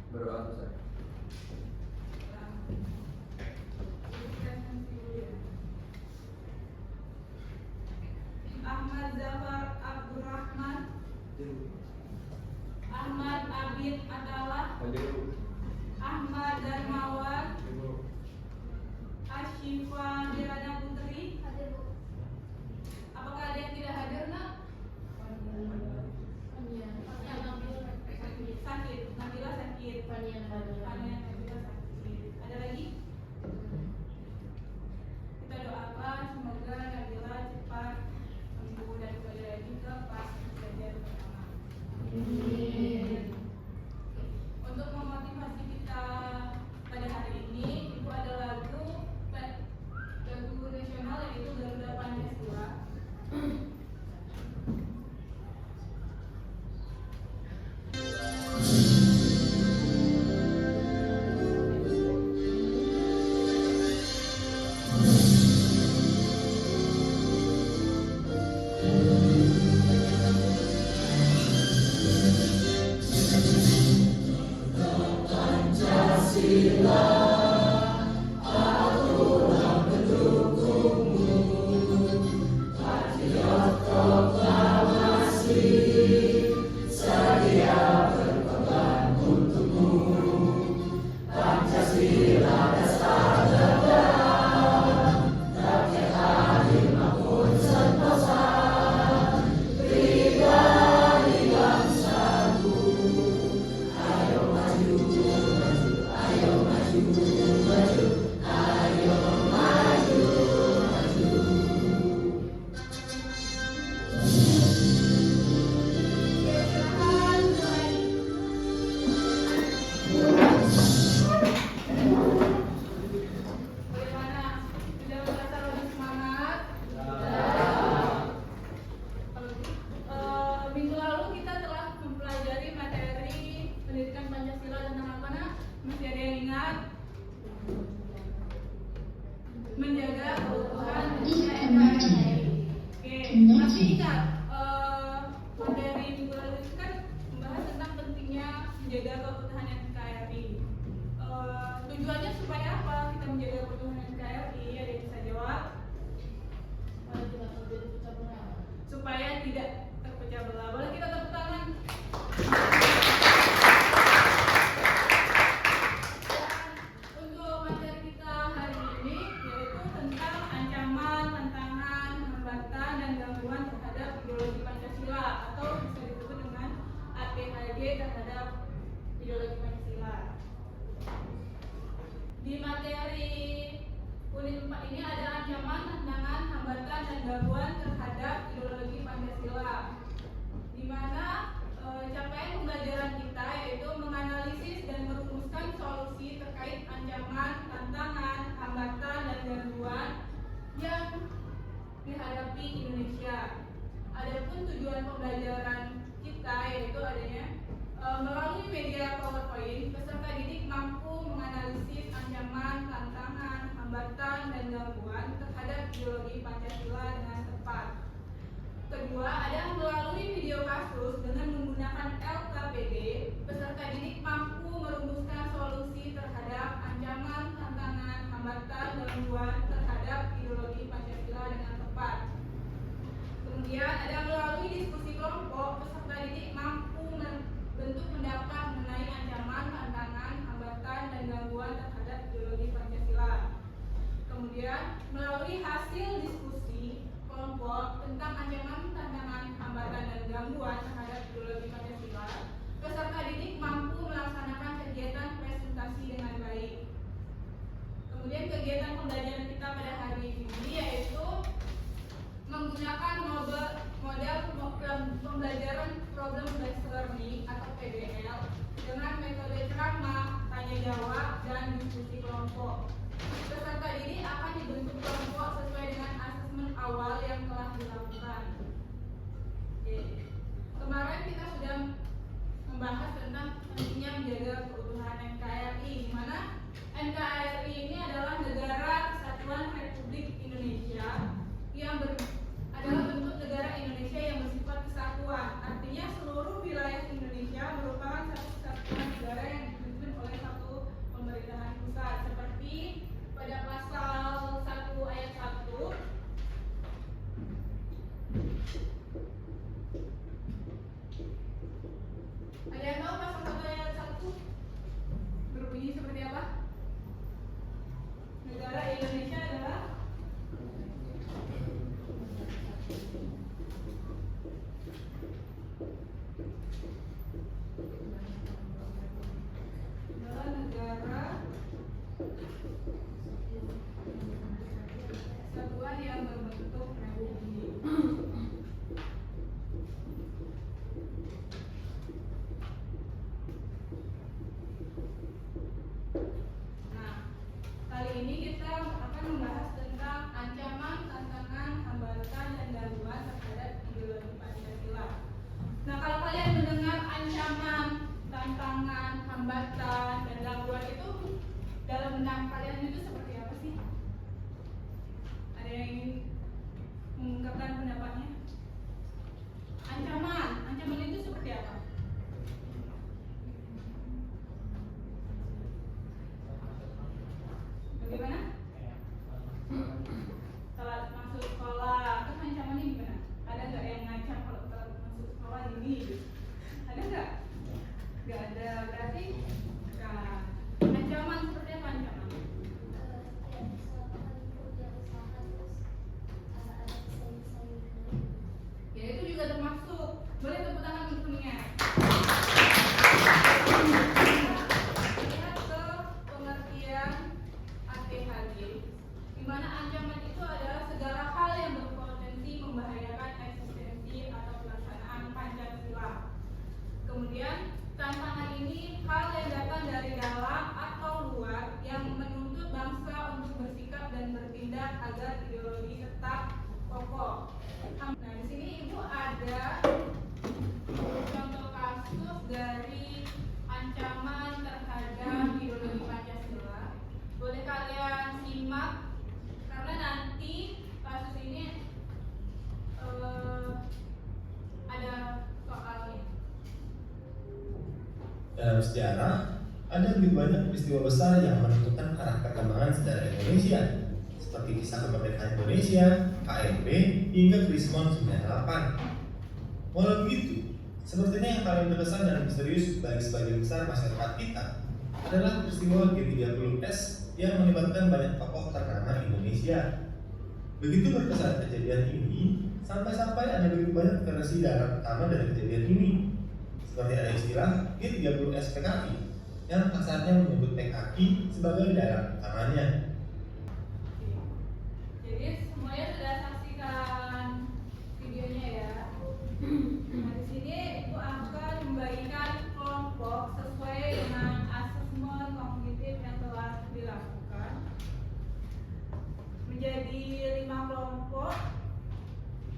Berdoa selesai. Ahmad Zafar Abdurrahman, Ahmad Abid Atalah, Ahmad Darmawan, Ashifa Dirana Putri. Apakah ada yang tidak hadir, Nak? Sakit, Nabila sakit. Fania Nabila sakit. Ada lagi? Kita doakan semoga Nabila cepat sembuh dan kembali lagi ke pas belajar bersama. Untuk memotivasi kita pada hari ini, Ibu ada lagu nasional yaitu Garuda Pancasila. Menjaga keutuhan NKRI. Oke, masih ingat materi minggu lalu itu kan membahas tentang pentingnya menjaga keutuhan NKRI. Tujuannya supaya apa kita menjaga keutuhan NKRI? Ada yang bisa jawab? Supaya tidak terpecah belah. Boleh kita tepuk tangan? Terhadap ideologi Pancasila. Di materi unit 4 ini ada ancaman, tantangan, hambatan, dan gangguan terhadap ideologi Pancasila, di mana capaian pembelajaran kita yaitu menganalisis dan merumuskan solusi terkait ancaman, tantangan, hambatan, dan gangguan yang dihadapi Indonesia. Adapun tujuan pembelajaran kita yaitu adanya melalui media PowerPoint, peserta didik mampu menganalisis ancaman, tantangan, hambatan, dan gangguan terhadap ideologi Pancasila dengan tepat. Kedua, ada melalui video kasus dengan menggunakan LKPD, peserta didik mampu merumuskan solusi terhadap ancaman, tantangan, hambatan, gangguan terhadap ideologi Pancasila dengan tepat. Kemudian ada melalui diskusi kelompok, peserta didik mampu bentuk pendapat mengenai ancaman, tantangan, hambatan, dan gangguan terhadap ideologi Pancasila. Kemudian melalui hasil diskusi kelompok tentang ancaman, tantangan, hambatan, dan gangguan terhadap ideologi Pancasila, peserta didik mampu melaksanakan kegiatan presentasi dengan baik. Kemudian kegiatan pembelajaran kita pada hari ini yaitu menggunakan model pembelajaran problem based learning atau PBL dengan metode ceramah, tanya jawab, dan diskusi kelompok. Peserta didik akan dibentuk kelompok sesuai dengan asesmen awal yang telah dilakukan. Oke. Kemarin kita sudah membahas tentang pentingnya menjaga keutuhan NKRI, di mana NKRI ini adalah Negara Kesatuan Republik Indonesia yang adalah bentuk negara Indonesia yang bersifat kesatuan. Artinya seluruh wilayah Indonesia merupakan satu kesatuan negara yang dipimpin tentang kalian itu seperti apa sih? Ada yang ingin mengungkapkan pendapatnya? Ancaman itu seperti apa? Bagaimana? Telat masuk sekolah, itu ancamannya gimana? Ada nggak yang ngancam kalau telat masuk sekolah ini? Ada nggak? Nggak ada, berarti nah, ancaman seperti apa ancaman? Ya itu juga termasuk. Boleh tepuk tangan untuk temennya. Lihat ke pengertian ATHD, di mana ancaman itu adalah segala hal yang berpotensi membahayakan eksistensi atau pelaksanaan Pancasila. Kemudian tantangan ini hal yang datang dari dalam atau luar yang menuntut bangsa untuk bersikap dan bertindak agar ideologi tetap kokoh. Nah, di sini Ibu ada contoh kasus dari ancaman terhadap ideologi Pancasila. Boleh kalian simak karena nanti kasus ini ada soalnya. Dalam sejarah, ada lebih banyak peristiwa besar yang menentukan arah perkembangan sejarah Indonesia, seperti kisah kemerdekaan Indonesia, KMP, hingga Krismon 98. Walau begitu, sepertinya yang paling berkesan dan misterius bagi sebagian besar masyarakat kita adalah peristiwa G30S yang melibatkan banyak tokoh ternama Indonesia. Begitu berkesan kejadian ini, sampai-sampai ada begitu banyak versi dalam utama dari kejadian ini. Seperti ada istilah G30S PKI yang kasarnya menyebut PKI sebagai daerah utamanya. Jadi semuanya sudah saksikan videonya ya. Nah, di sini Ibu akan membagikan kelompok sesuai dengan asesmen kognitif yang telah dilakukan menjadi 5 kelompok,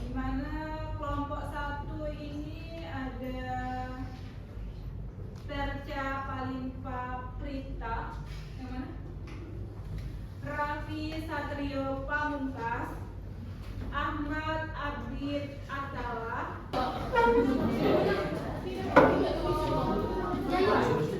di mana kelompok 1 ini ada Terca Palimpa Prita, yang mana? Raffi Satrio Pamungkas, Ahmad Abid Atala, sudah ada 2 kelompok yang masing-masing.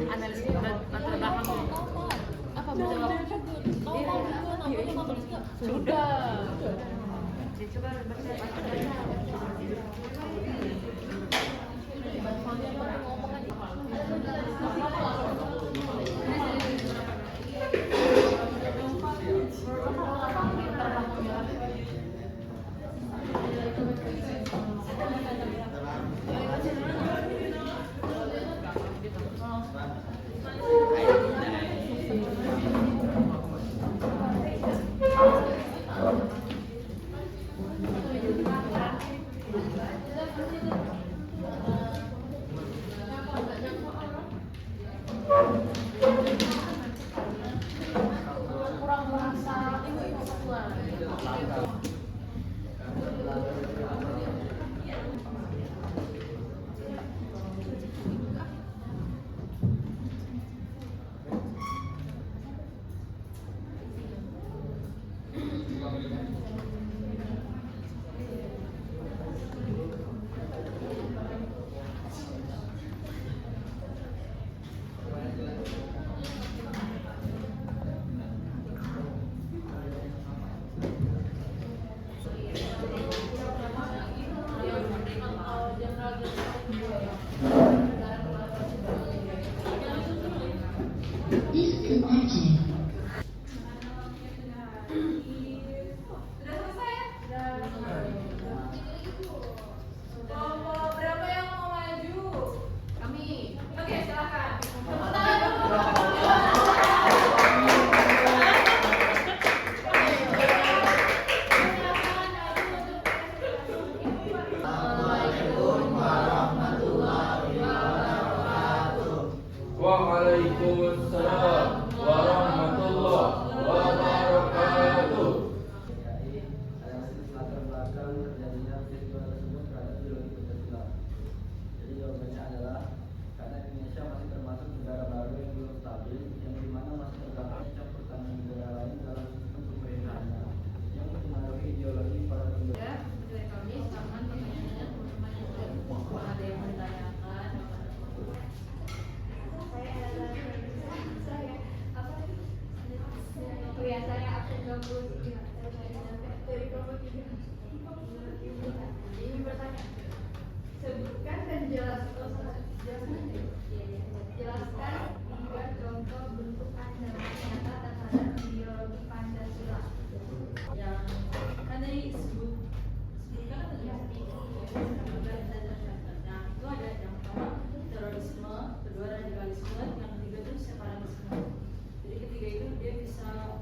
Analisis latar belakang apa sudah. Coba baca. 33. Dari kelompok 3. Ini bertanya. Sebutkan dan jelaskan 3 contoh bentuk ancaman nyata terhadap ideologi Pancasila. Yang kan tadi sebutkan atau tidak? Nah, itu ada yang pertama terorisme, kedua radikalisme, yang ketiga itu separatisme. Jadi ketiga itu dia bisa